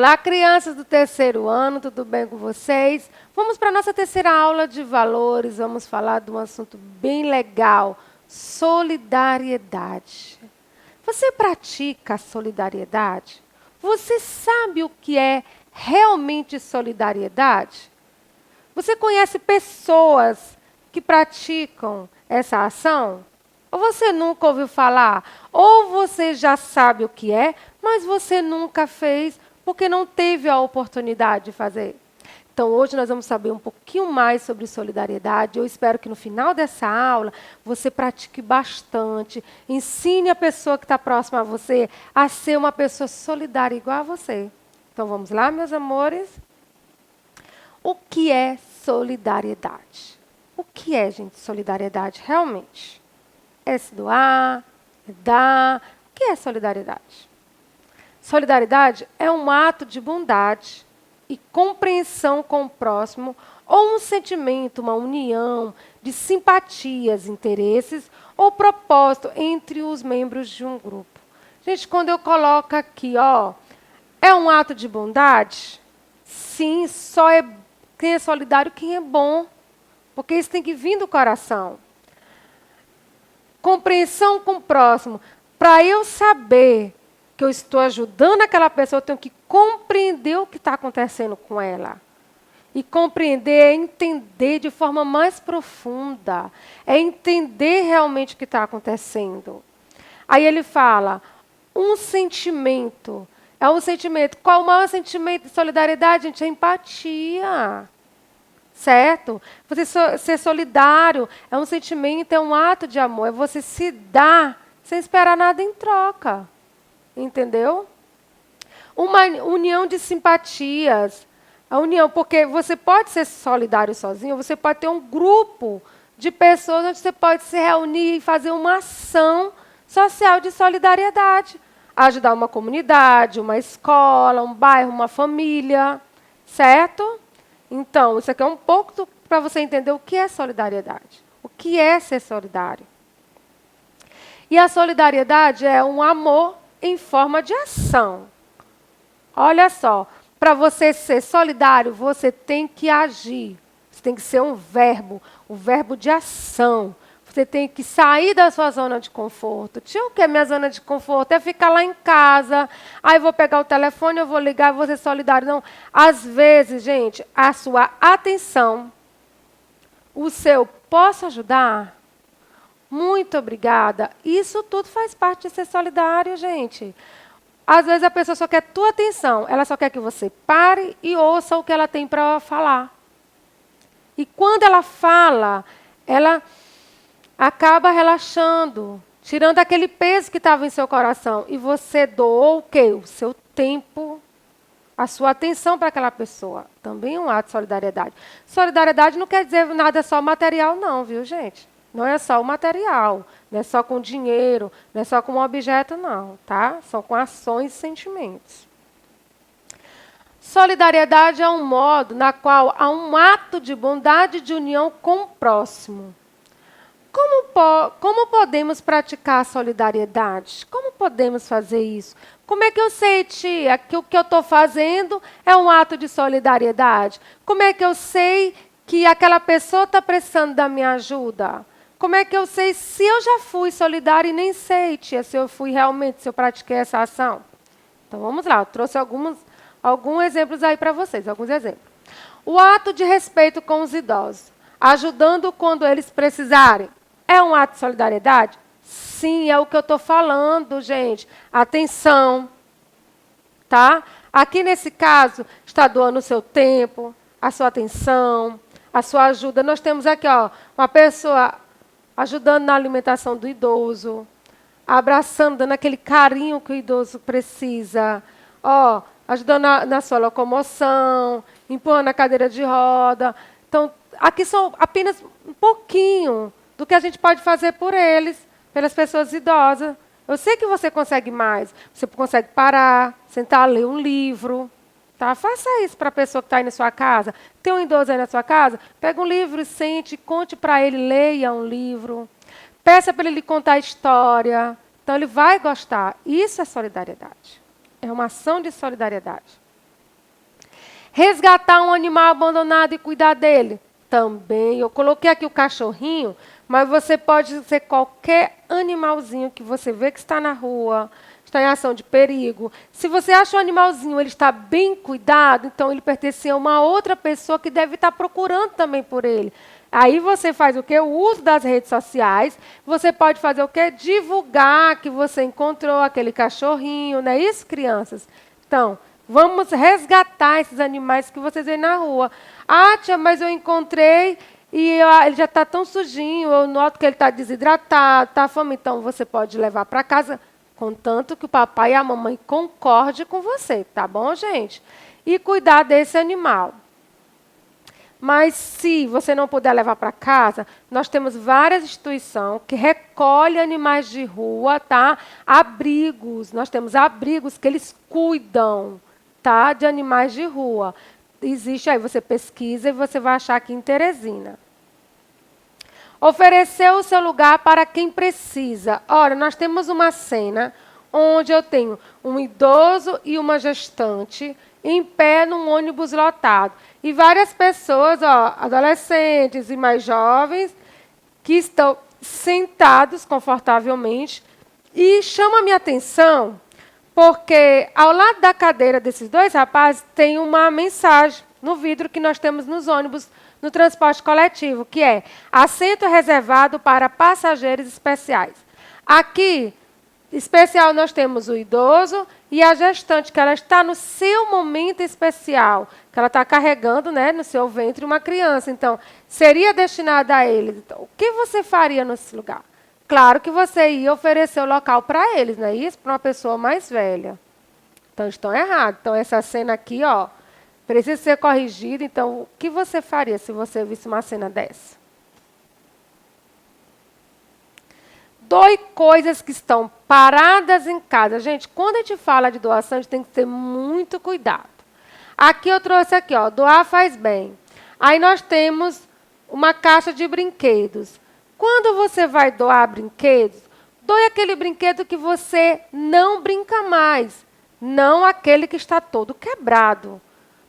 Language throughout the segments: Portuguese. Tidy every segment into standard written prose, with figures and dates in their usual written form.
Olá, crianças do terceiro ano, tudo bem com vocês? Vamos para a nossa terceira aula de valores. Vamos falar de um assunto bem legal: solidariedade. Você pratica a solidariedade? Você sabe o que é realmente solidariedade? Você conhece pessoas que praticam essa ação? Ou você nunca ouviu falar? Ou você já sabe o que é, mas você nunca fez porque não teve a oportunidade de fazer? Então, hoje nós vamos saber um pouquinho mais sobre solidariedade. Eu espero que no final dessa aula você pratique bastante. Ensine a pessoa que está próxima a você a ser uma pessoa solidária igual a você. Então, vamos lá, meus amores? O que é solidariedade? O que é, gente, solidariedade realmente? É se doar, é dar. O que é solidariedade? Solidariedade é um ato de bondade e compreensão com o próximo, ou um sentimento, uma união de simpatias, interesses ou propósito entre os membros de um grupo. Gente, quando eu coloco aqui, é um ato de bondade? Sim, só é quem é solidário quem é bom, porque isso tem que vir do coração. Compreensão com o próximo. Para eu saber que eu estou ajudando aquela pessoa, eu tenho que compreender o que está acontecendo com ela. E compreender é entender de forma mais profunda. É entender realmente o que está acontecendo. Aí ele fala, um sentimento. É um sentimento. Qual o maior sentimento de solidariedade, gente? É empatia. Certo? Você ser solidário é um sentimento, é um ato de amor. É você se dar sem esperar nada em troca. Entendeu? Uma união de simpatias. A união, porque você pode ser solidário sozinho, você pode ter um grupo de pessoas onde você pode se reunir e fazer uma ação social de solidariedade. Ajudar uma comunidade, uma escola, um bairro, uma família. Certo? Então, isso aqui é um pouco para você entender o que é solidariedade. O que é ser solidário. E a solidariedade é um amor em forma de ação. Olha só, para você ser solidário, você tem que agir. Você tem que ser um verbo de ação. Você tem que sair da sua zona de conforto. Tio, o que é minha zona de conforto? É ficar lá em casa, aí vou pegar o telefone, eu vou ligar, vou ser solidário. Não, às vezes, gente, a sua atenção, o seu posso ajudar? Muito obrigada. Isso tudo faz parte de ser solidário, gente. Às vezes a pessoa só quer tua atenção, ela só quer que você pare e ouça o que ela tem para falar. E quando ela fala, ela acaba relaxando, tirando aquele peso que estava em seu coração. E você doou o quê? O seu tempo, a sua atenção para aquela pessoa. Também é um ato de solidariedade. Solidariedade não quer dizer nada só material, não, viu, gente? Não é só o material, não é só com dinheiro, não é só com um objeto, não, tá? São com ações e sentimentos. Solidariedade é um modo na qual há um ato de bondade e de união com o próximo. Como podemos praticar a solidariedade? Como podemos fazer isso? Como é que eu sei, tia, que o que eu estou fazendo é um ato de solidariedade? Como é que eu sei que aquela pessoa está precisando da minha ajuda? Como é que eu sei se eu já fui solidária e nem sei, tia, se eu fui realmente, se eu pratiquei essa ação? Então, vamos lá, eu trouxe alguns exemplos aí para vocês, alguns exemplos. O ato de respeito com os idosos, ajudando quando eles precisarem. É um ato de solidariedade? Sim, é o que eu estou falando, gente. Atenção, tá? Aqui nesse caso, está doando o seu tempo, a sua atenção, a sua ajuda. Nós temos aqui, uma pessoa ajudando na alimentação do idoso, abraçando, dando aquele carinho que o idoso precisa, ajudando na sua locomoção, empurrando a cadeira de roda. Então, aqui são apenas um pouquinho do que a gente pode fazer por eles, pelas pessoas idosas. Eu sei que você consegue mais. Você consegue parar, sentar, ler um livro. Tá? Faça isso para a pessoa que está aí na sua casa. Tem um idoso aí na sua casa? Pega um livro, sente, conte para ele, leia um livro. Peça para ele contar a história. Então, ele vai gostar. Isso é solidariedade. É uma ação de solidariedade. Resgatar um animal abandonado e cuidar dele. Também. Eu coloquei aqui o cachorrinho, mas você pode ser qualquer animalzinho que você vê que está na rua, está em ação de perigo. Se você acha o animalzinho, ele está bem cuidado, então ele pertence a uma outra pessoa que deve estar procurando também por ele. Aí você faz o quê? O uso das redes sociais. Você pode fazer o quê? Divulgar que você encontrou aquele cachorrinho, não é isso, crianças? Então, vamos resgatar esses animais que vocês veem na rua. Ah, tia, mas eu encontrei e ele já está tão sujinho, eu noto que ele está desidratado, está fome. Então, você pode levar para casa, contanto que o papai e a mamãe concordem com você, tá bom, gente? E cuidar desse animal. Mas se você não puder levar para casa, nós temos várias instituições que recolhem animais de rua, tá? Abrigos, nós temos abrigos que eles cuidam, tá? De animais de rua. Existe aí, você pesquisa e você vai achar aqui em Teresina. Oferecer o seu lugar para quem precisa. Ora, nós temos uma cena onde eu tenho um idoso e uma gestante em pé num ônibus lotado. E várias pessoas, adolescentes e mais jovens, que estão sentados confortavelmente. E chama a minha atenção, porque ao lado da cadeira desses dois rapazes tem uma mensagem no vidro que nós temos nos ônibus, no transporte coletivo, que é assento reservado para passageiros especiais. Aqui, especial, nós temos o idoso e a gestante, que ela está no seu momento especial, que ela está carregando, né, no seu ventre uma criança. Então, seria destinada a eles. Então, o que você faria nesse lugar? Claro que você ia oferecer o local para eles, não é isso? Para uma pessoa mais velha. Então, estão errados. Então, essa cena aqui, precisa ser corrigida. Então, o que você faria se você visse uma cena dessa? Doe coisas que estão paradas em casa. Gente, quando a gente fala de doação, a gente tem que ter muito cuidado. Aqui eu trouxe aqui, doar faz bem. Aí nós temos uma caixa de brinquedos. Quando você vai doar brinquedos, doe aquele brinquedo que você não brinca mais, não aquele que está todo quebrado.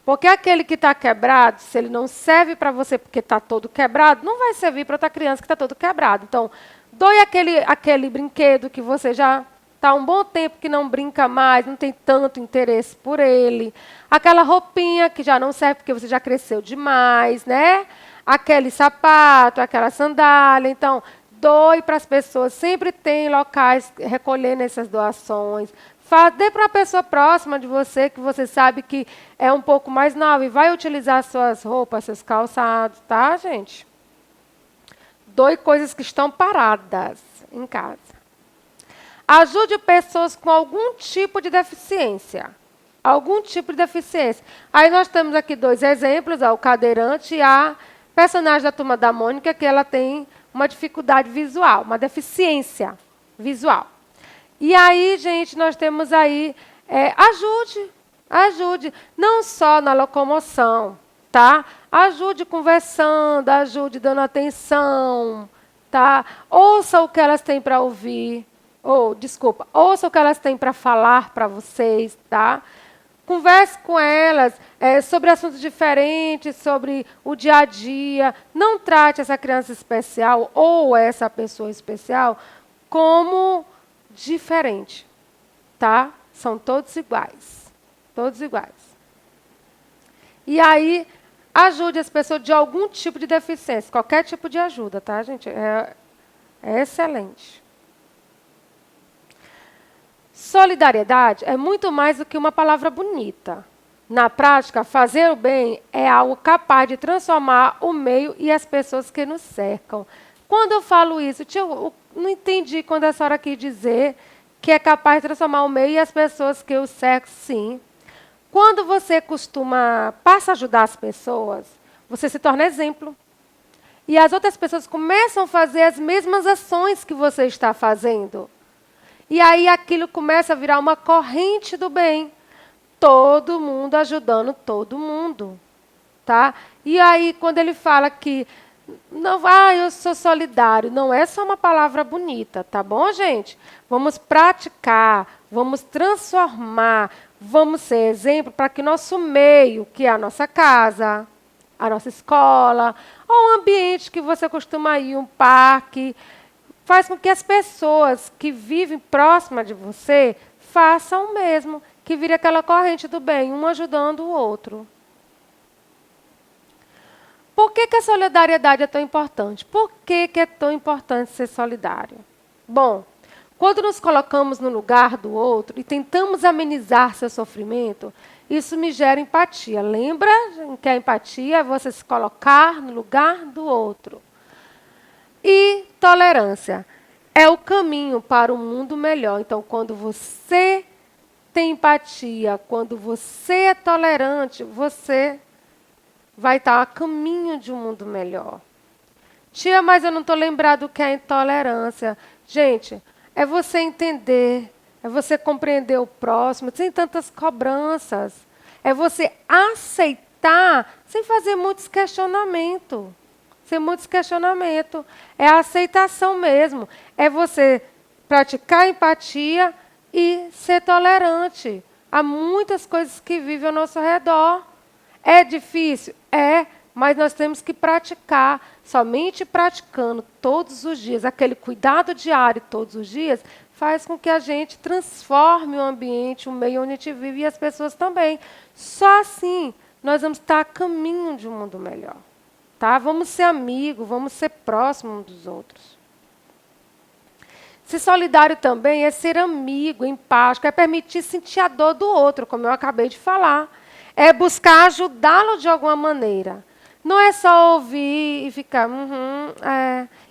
Porque aquele que está quebrado, se ele não serve para você porque está todo quebrado, não vai servir para outra criança que está todo quebrado. Então, doe aquele brinquedo que você já está um bom tempo que não brinca mais, não tem tanto interesse por ele. Aquela roupinha que já não serve porque você já cresceu demais, né? Aquele sapato, aquela sandália. Então, doe para as pessoas. Sempre tem locais recolhendo essas doações. Dê para uma pessoa próxima de você, que você sabe que é um pouco mais nova e vai utilizar suas roupas, seus calçados, tá, gente? Doe coisas que estão paradas em casa. Ajude pessoas com algum tipo de deficiência. Algum tipo de deficiência. Aí nós temos aqui dois exemplos, o cadeirante e a personagem da Turma da Mônica, que ela tem uma dificuldade visual, uma deficiência visual. E aí, gente, nós temos aí, ajude, não só na locomoção, tá? Ajude conversando, ajude dando atenção, tá? Ouça o que elas têm para ouvir, ouça o que elas têm para falar para vocês, tá? Converse com elas sobre assuntos diferentes, sobre o dia a dia. Não trate essa criança especial ou essa pessoa especial como diferente, tá? São todos iguais. Todos iguais. E aí, ajude as pessoas de algum tipo de deficiência. Qualquer tipo de ajuda, tá, gente? É excelente. Solidariedade é muito mais do que uma palavra bonita. Na prática, fazer o bem é algo capaz de transformar o meio e as pessoas que nos cercam. Quando eu falo isso, eu não entendi quando a senhora quis dizer que é capaz de transformar o meio e as pessoas que o cercam, sim. Quando você passa a ajudar as pessoas, você se torna exemplo. E as outras pessoas começam a fazer as mesmas ações que você está fazendo. E aí aquilo começa a virar uma corrente do bem. Todo mundo ajudando todo mundo. Tá? E aí, quando ele fala que eu sou solidário, não é só uma palavra bonita, tá bom, gente? Vamos praticar, vamos transformar, Vamos ser exemplo para que nosso meio, que é a nossa casa, a nossa escola, ou um ambiente que você costuma ir, um parque, faz com que as pessoas que vivem próximas de você façam o mesmo, que vire aquela corrente do bem, um ajudando o outro. Por que a solidariedade é tão importante? Por que é tão importante ser solidário? Bom, quando nos colocamos no lugar do outro e tentamos amenizar seu sofrimento, isso me gera empatia. Lembra que a empatia é você se colocar no lugar do outro. E tolerância é o caminho para um mundo melhor. Então, quando você tem empatia, quando você é tolerante, você vai estar a caminho de um mundo melhor. Tia, mas eu não estou lembrado do que é intolerância. Gente, é você entender, é você compreender o próximo, sem tantas cobranças. É você aceitar sem fazer muitos questionamentos. Sem muitos questionamentos. É a aceitação mesmo. É você praticar empatia e ser tolerante a muitas coisas que vivem ao nosso redor. É difícil? É, mas nós temos que praticar. Somente praticando todos os dias, aquele cuidado diário todos os dias, faz com que a gente transforme o ambiente, o meio onde a gente vive e as pessoas também. Só assim nós vamos estar a caminho de um mundo melhor. Tá? Vamos ser amigos, vamos ser próximos uns dos outros. Ser solidário também é ser amigo, empático, é permitir sentir a dor do outro, como eu acabei de falar. É buscar ajudá-lo de alguma maneira. Não é só ouvir e ficar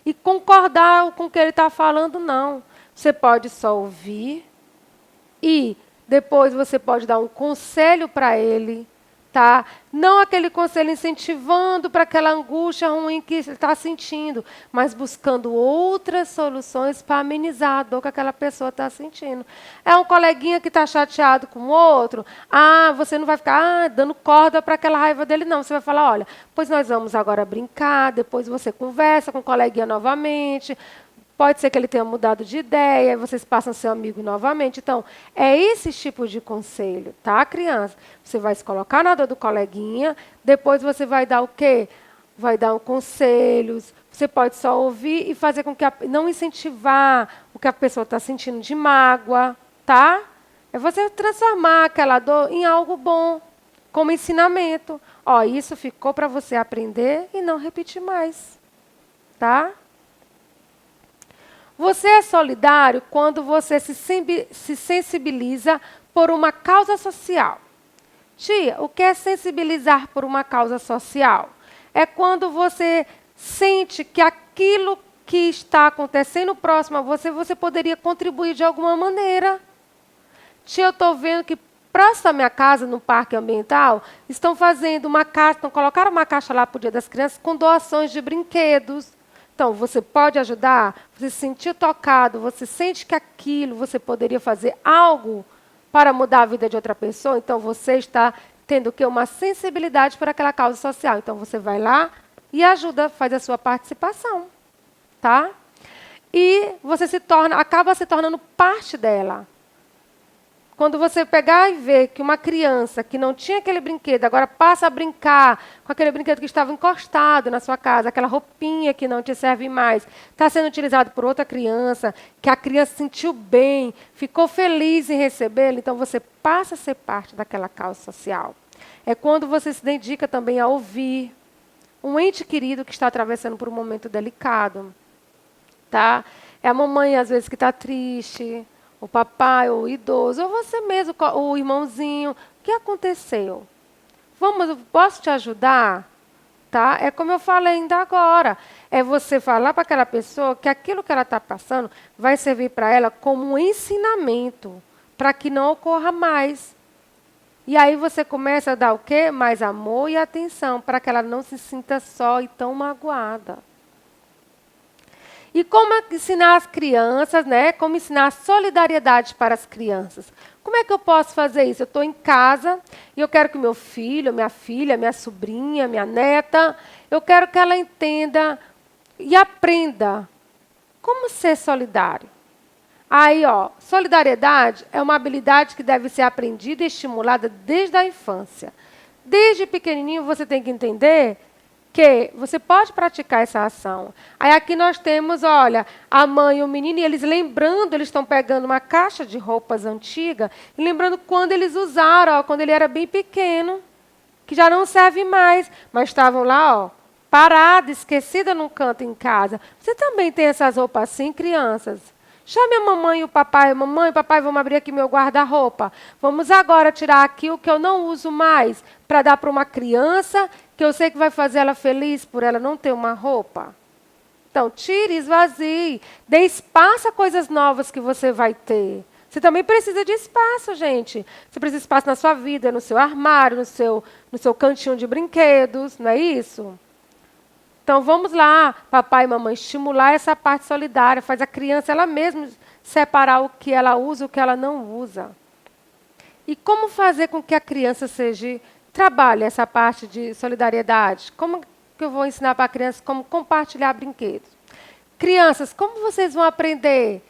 e concordar com o que ele está falando, não. Você pode só ouvir e depois você pode dar um conselho para ele, tá? Não aquele conselho incentivando para aquela angústia ruim que ele está sentindo, mas buscando outras soluções para amenizar a dor que aquela pessoa está sentindo. É um coleguinha que está chateado com o outro, você não vai ficar dando corda para aquela raiva dele, não. Você vai falar, olha, pois nós vamos agora brincar, depois você conversa com o coleguinha novamente. Pode ser que ele tenha mudado de ideia, vocês passam a ser amigo novamente. Então, é esse tipo de conselho, tá, criança? Você vai se colocar na dor do coleguinha, depois você vai dar o quê? Vai dar conselhos, você pode só ouvir e fazer com que não incentivar o que a pessoa está sentindo de mágoa, tá? É você transformar aquela dor em algo bom, como ensinamento. Ó, isso ficou para você aprender e não repetir mais, tá? Você é solidário quando você se sensibiliza por uma causa social. Tia, o que é sensibilizar por uma causa social? É quando você sente que aquilo que está acontecendo próximo a você, você poderia contribuir de alguma maneira. Tia, eu estou vendo que próximo à minha casa, no parque ambiental, estão fazendo uma caixa, colocaram uma caixa lá para o Dia das Crianças com doações de brinquedos. Então, você pode ajudar, você se sentir tocado, você sente que aquilo você poderia fazer algo para mudar a vida de outra pessoa, então você está tendo o quê? Uma sensibilidade por aquela causa social. Então, você vai lá e ajuda, faz a sua participação. Tá? E você acaba se tornando parte dela. Quando você pegar e ver que uma criança que não tinha aquele brinquedo, agora passa a brincar com aquele brinquedo que estava encostado na sua casa, aquela roupinha que não te serve mais, está sendo utilizado por outra criança, que a criança sentiu bem, ficou feliz em recebê-lo, então você passa a ser parte daquela causa social. É quando você se dedica também a ouvir um ente querido que está atravessando por um momento delicado. Tá? É a mamãe, às vezes, que está triste, o papai, o idoso, ou você mesmo, o irmãozinho. O que aconteceu? Posso te ajudar? Tá? É como eu falei ainda agora. É você falar para aquela pessoa que aquilo que ela está passando vai servir para ela como um ensinamento, para que não ocorra mais. E aí você começa a dar o quê? Mais amor e atenção, para que ela não se sinta só e tão magoada. E como ensinar as crianças, né? Como ensinar solidariedade para as crianças. Como é que eu posso fazer isso? Eu estou em casa e eu quero que meu filho, minha filha, minha sobrinha, minha neta, eu quero que ela entenda e aprenda como ser solidário. Aí, ó, solidariedade é uma habilidade que deve ser aprendida e estimulada desde a infância. Desde pequenininho você tem que entender que você pode praticar essa ação. Aí aqui nós temos, olha, a mãe e o menino, e eles lembrando, eles estão pegando uma caixa de roupas antiga, e lembrando quando eles usaram, ó, quando ele era bem pequeno, que já não serve mais, mas estavam lá, ó, parada, esquecida num canto em casa. Você também tem essas roupas assim, crianças? Chame a mamãe e o papai. Mamãe e papai, vamos abrir aqui meu guarda-roupa. Vamos agora tirar aqui o que eu não uso mais para dar para uma criança que eu sei que vai fazer ela feliz por ela não ter uma roupa. Então, tire, esvazie. Dê espaço a coisas novas que você vai ter. Você também precisa de espaço, gente. Você precisa de espaço na sua vida, no seu armário, no seu cantinho de brinquedos, não é isso? Então, vamos lá, papai e mamãe, estimular essa parte solidária. Faz a criança ela mesma separar o que ela usa e o que ela não usa. E como fazer com que a criança trabalhe essa parte de solidariedade? Como que eu vou ensinar para a criança como compartilhar brinquedos? Crianças, como vocês vão aprender?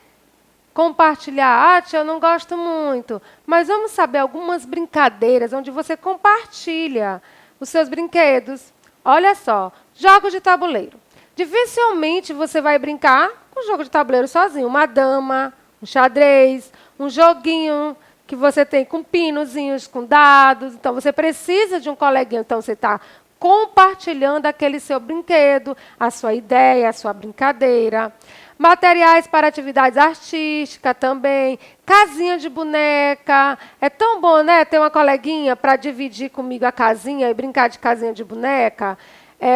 Compartilhar, tia, eu não gosto muito, mas vamos saber algumas brincadeiras onde você compartilha os seus brinquedos. Olha só, jogos de tabuleiro. Dificilmente você vai brincar com jogo de tabuleiro sozinho. Uma dama, um xadrez, um joguinho que você tem com pinozinhos, com dados. Então, você precisa de um coleguinha. Então, você está compartilhando aquele seu brinquedo, a sua ideia, a sua brincadeira. Materiais para atividades artísticas também. Casinha de boneca. É tão bom, né? Ter uma coleguinha para dividir comigo a casinha e brincar de casinha de boneca.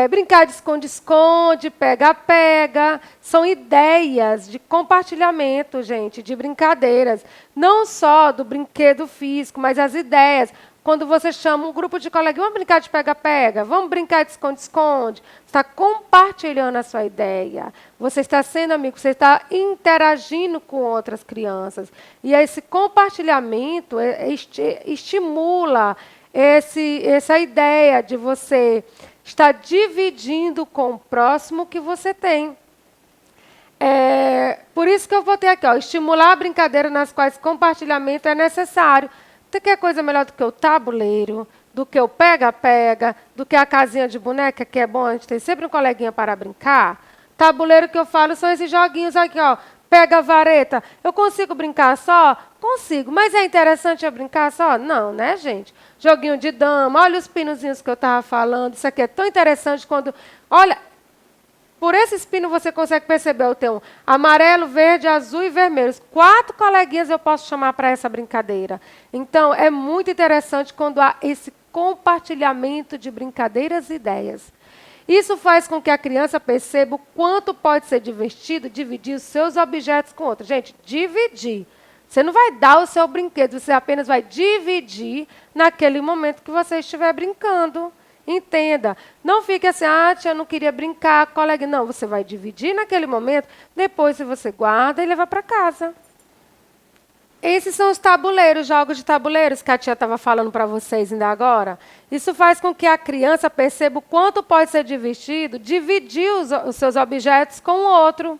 Brincar de esconde-esconde, pega-pega. São ideias de compartilhamento, gente, de brincadeiras. Não só do brinquedo físico, mas as ideias. Quando você chama um grupo de colegas, vamos brincar de pega-pega, vamos brincar de esconde-esconde. Você está compartilhando a sua ideia. Você está sendo amigo, você está interagindo com outras crianças. E esse compartilhamento estimula essa ideia de você estar dividindo com o próximo que você tem. Por isso que eu botei aqui, ó, estimular a brincadeira nas quais compartilhamento é necessário. Você quer coisa melhor do que o tabuleiro, do que o pega-pega, do que a casinha de boneca, que é bom, a gente tem sempre um coleguinha para brincar? Tabuleiro que eu falo são esses joguinhos aqui, ó. Pega a vareta. Eu consigo brincar só? Consigo. Mas é interessante eu brincar só? Não, né, gente? Joguinho de dama, olha os pinozinhos que eu estava falando. Isso aqui é tão interessante quando... Olha, por esses pinos você consegue perceber, eu tenho amarelo, verde, azul e vermelho. 4 coleguinhas eu posso chamar para essa brincadeira. Então, é muito interessante quando há esse compartilhamento de brincadeiras e ideias. Isso faz com que a criança perceba o quanto pode ser divertido dividir os seus objetos com outros. Gente, dividir. Você não vai dar o seu brinquedo, você apenas vai dividir naquele momento que você estiver brincando. Entenda. Não fique assim, tia, eu não queria brincar, colega. Não, você vai dividir naquele momento, depois você guarda e leva para casa. Esses são os tabuleiros, jogos de tabuleiros que a tia estava falando para vocês ainda agora. Isso faz com que a criança perceba o quanto pode ser divertido dividir os seus objetos com o outro.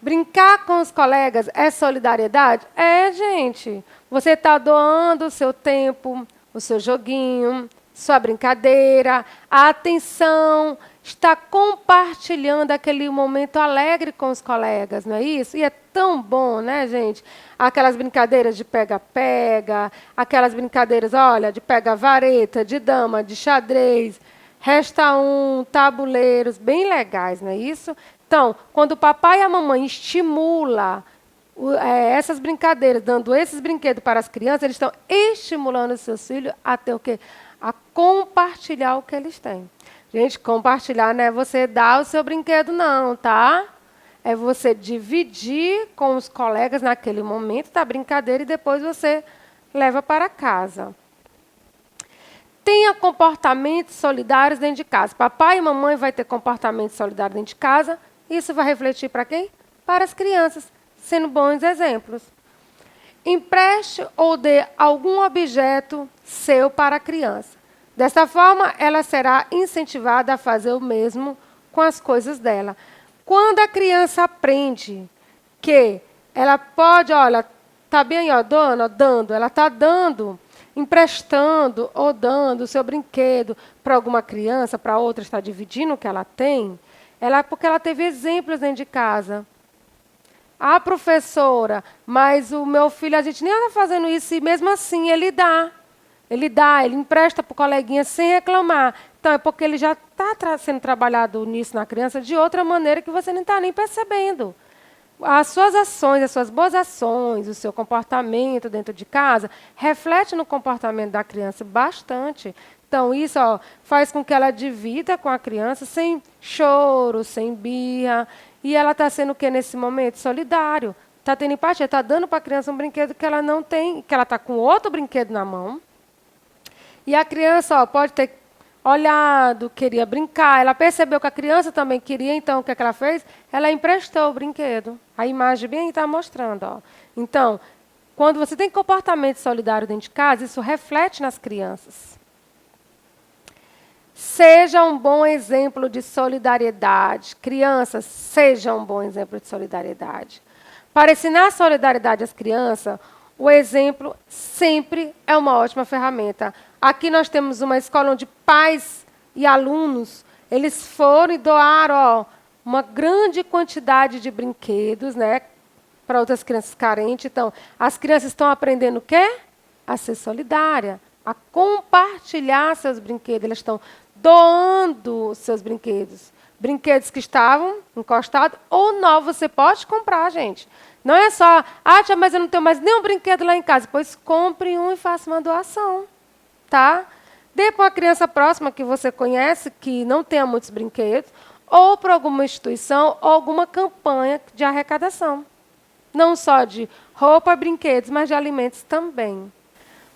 Brincar com os colegas é solidariedade? É, gente. Você está doando o seu tempo, o seu joguinho, sua brincadeira, a atenção, está compartilhando aquele momento alegre com os colegas, não é isso? E é tão bom, né, gente? Aquelas brincadeiras de pega-pega, aquelas brincadeiras, olha, de pega-vareta, de dama, de xadrez, resta um, tabuleiros, bem legais, não é isso? Então, quando o papai e a mamãe estimulam essas brincadeiras, dando esses brinquedos para as crianças, eles estão estimulando os seus filhos a ter o quê? A compartilhar o que eles têm. Gente, compartilhar não é você dar o seu brinquedo, não, tá? É você dividir com os colegas naquele momento da brincadeira e depois você leva para casa. Tenha comportamentos solidários dentro de casa. Papai e mamãe vai ter comportamentos solidários dentro de casa. Isso vai refletir para quem? Para as crianças, sendo bons exemplos. Empreste ou dê algum objeto seu para a criança. Dessa forma, ela será incentivada a fazer o mesmo com as coisas dela. Quando a criança aprende que ela pode, olha, está bem, ó, dando, ela está dando, emprestando ou dando o seu brinquedo para alguma criança, para outra, está dividindo o que ela tem, porque ela teve exemplos dentro de casa. A professora, mas o meu filho, a gente nem está fazendo isso, e mesmo assim ele dá. Ele empresta para o coleguinha sem reclamar. Então, é porque ele já está sendo trabalhado nisso na criança de outra maneira que você não está nem percebendo. As suas ações, as suas boas ações, o seu comportamento dentro de casa, reflete no comportamento da criança bastante. Então, isso faz com que ela divida com a criança sem choro, sem birra. E ela está sendo o quê nesse momento? Solidário. Está tendo empatia, está dando para a criança um brinquedo que ela não tem, que ela está com outro brinquedo na mão. E a criança pode ter olhado, queria brincar, ela percebeu que a criança também queria, então o que ela fez? Ela emprestou o brinquedo. A imagem bem está mostrando. Então, quando você tem comportamento solidário dentro de casa, isso reflete nas crianças. Seja um bom exemplo de solidariedade. Crianças, seja um bom exemplo de solidariedade. Para ensinar solidariedade às crianças, o exemplo sempre é uma ótima ferramenta. Aqui nós temos uma escola onde pais e alunos, eles foram e doaram uma grande quantidade de brinquedos, né, para outras crianças carentes. Então, as crianças estão aprendendo o quê? A ser solidária, a compartilhar seus brinquedos. Elas estão doando seus brinquedos. Brinquedos que estavam encostados ou novos, você pode comprar, gente. Não é só, tia, mas eu não tenho mais nenhum brinquedo lá em casa. Pois compre um e faça uma doação. Tá? Dê para uma criança próxima que você conhece, que não tenha muitos brinquedos, ou para alguma instituição, ou alguma campanha de arrecadação. Não só de roupa e brinquedos, mas de alimentos também.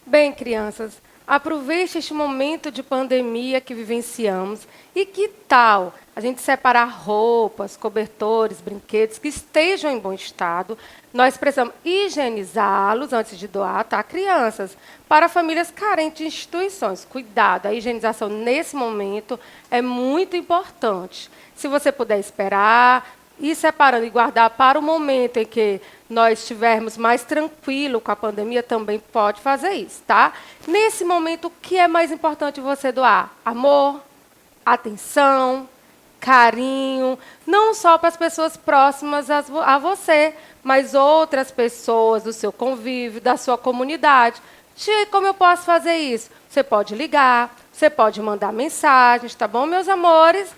Bem, crianças, aproveite este momento de pandemia que vivenciamos e que tal a gente separar roupas, cobertores, brinquedos que estejam em bom estado. Nós precisamos higienizá-los antes de doar, tá, crianças? Para famílias carentes de instituições. Cuidado, a higienização nesse momento é muito importante. Se você puder esperar, ir separando e guardar para o momento em que nós estivermos mais tranquilos com a pandemia, também pode fazer isso, tá? Nesse momento, o que é mais importante você doar? Amor, atenção, carinho, não só para as pessoas próximas a você, mas outras pessoas do seu convívio, da sua comunidade. Tia, como eu posso fazer isso? Você pode ligar, você pode mandar mensagens, tá bom, meus amores?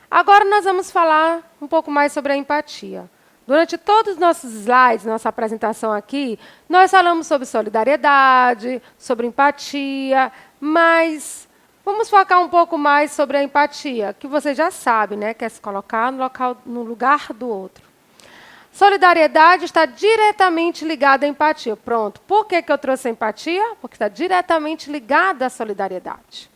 Agora nós vamos falar um pouco mais sobre a empatia. Durante todos os nossos slides, nossa apresentação aqui, nós falamos sobre solidariedade, sobre empatia, mas vamos focar um pouco mais sobre a empatia, que você já sabe, né, que é se colocar no lugar do outro. Solidariedade está diretamente ligada à empatia. Pronto. Por que eu trouxe a empatia? Porque está diretamente ligada à solidariedade.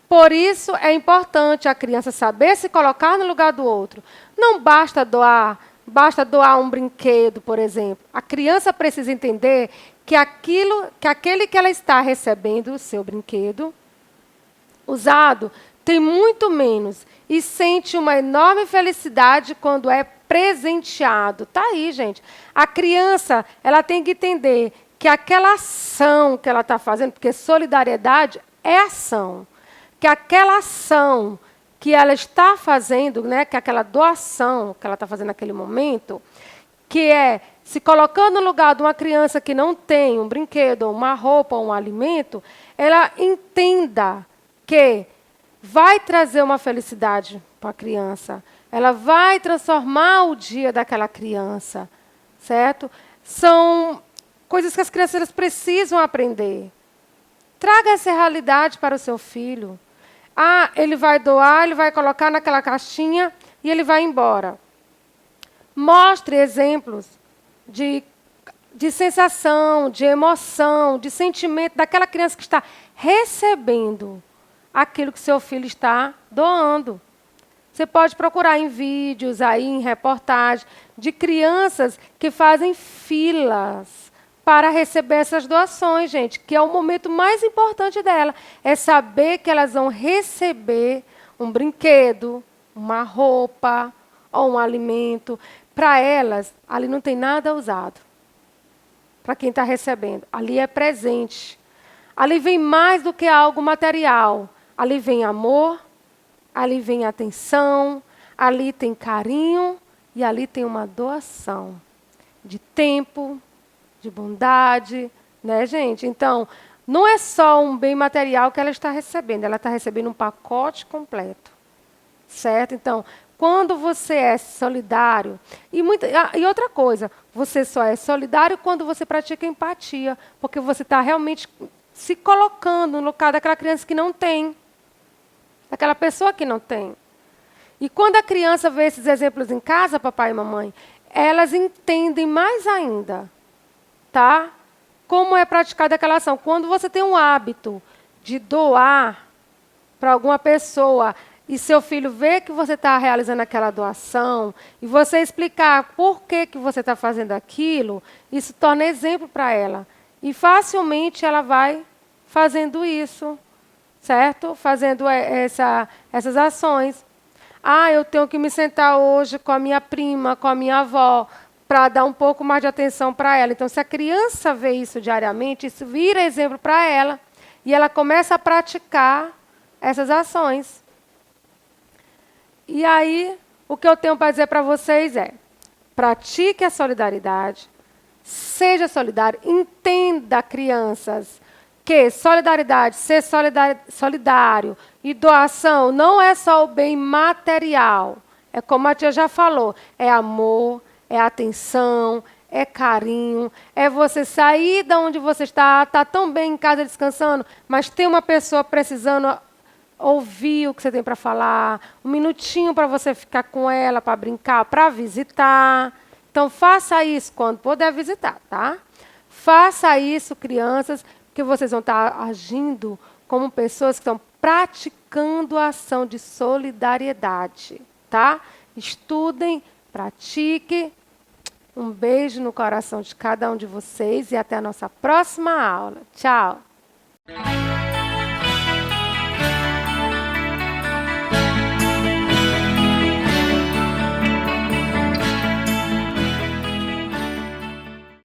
Por isso, é importante a criança saber se colocar no lugar do outro. Não basta doar um brinquedo, por exemplo. A criança precisa entender que aquele que ela está recebendo, o seu brinquedo, usado, tem muito menos e sente uma enorme felicidade quando é presenteado. Está aí, gente. A criança, ela tem que entender que aquela ação que ela está fazendo, porque solidariedade é ação, que aquela ação que ela está fazendo, né, que aquela doação que ela está fazendo naquele momento, que é se colocando no lugar de uma criança que não tem um brinquedo, uma roupa, um alimento, ela entenda que vai trazer uma felicidade para a criança. Ela vai transformar o dia daquela criança, certo? São coisas que as crianças precisam aprender. Traga essa realidade para o seu filho. Ele vai doar, ele vai colocar naquela caixinha e ele vai embora. Mostre exemplos de sensação, de emoção, de sentimento daquela criança que está recebendo aquilo que seu filho está doando. Você pode procurar em vídeos, aí, em reportagens, de crianças que fazem filas para receber essas doações, gente, que é o momento mais importante dela. É saber que elas vão receber um brinquedo, uma roupa ou um alimento. para elas, ali não tem nada usado. Para quem está recebendo. Ali é presente. Ali vem mais do que algo material. Ali vem amor, ali vem atenção, ali tem carinho e ali tem uma doação de tempo, de bondade, né, gente? Então, não é só um bem material que ela está recebendo um pacote completo, certo? Então, quando você é solidário, e outra coisa, você só é solidário quando você pratica empatia, porque você está realmente se colocando no lugar daquela criança que não tem, daquela pessoa que não tem. E quando a criança vê esses exemplos em casa, papai e mamãe, elas entendem mais ainda, tá? Como é praticada aquela ação. Quando você tem um hábito de doar para alguma pessoa e seu filho vê que você está realizando aquela doação e você explicar por que você está fazendo aquilo, isso torna exemplo para ela. E facilmente ela vai fazendo isso, certo? Fazendo essas ações. Ah, eu tenho que me sentar hoje com a minha prima, com a minha avó, para dar um pouco mais de atenção para ela. Então, se a criança vê isso diariamente, isso vira exemplo para ela e ela começa a praticar essas ações. E aí, o que eu tenho para dizer para vocês é: pratique a solidariedade, seja solidário, entenda, crianças, que solidariedade, ser solidário e doação não é só o bem material. É como a tia já falou, é amor, é atenção, é carinho, é você sair de onde você está tão bem em casa descansando, mas tem uma pessoa precisando ouvir o que você tem para falar, um minutinho para você ficar com ela, para brincar, para visitar. Então, faça isso quando puder visitar, tá? Faça isso, crianças, que vocês vão estar agindo como pessoas que estão praticando a ação de solidariedade, tá? Estudem, pratiquem. Um beijo no coração de cada um de vocês e até a nossa próxima aula. Tchau!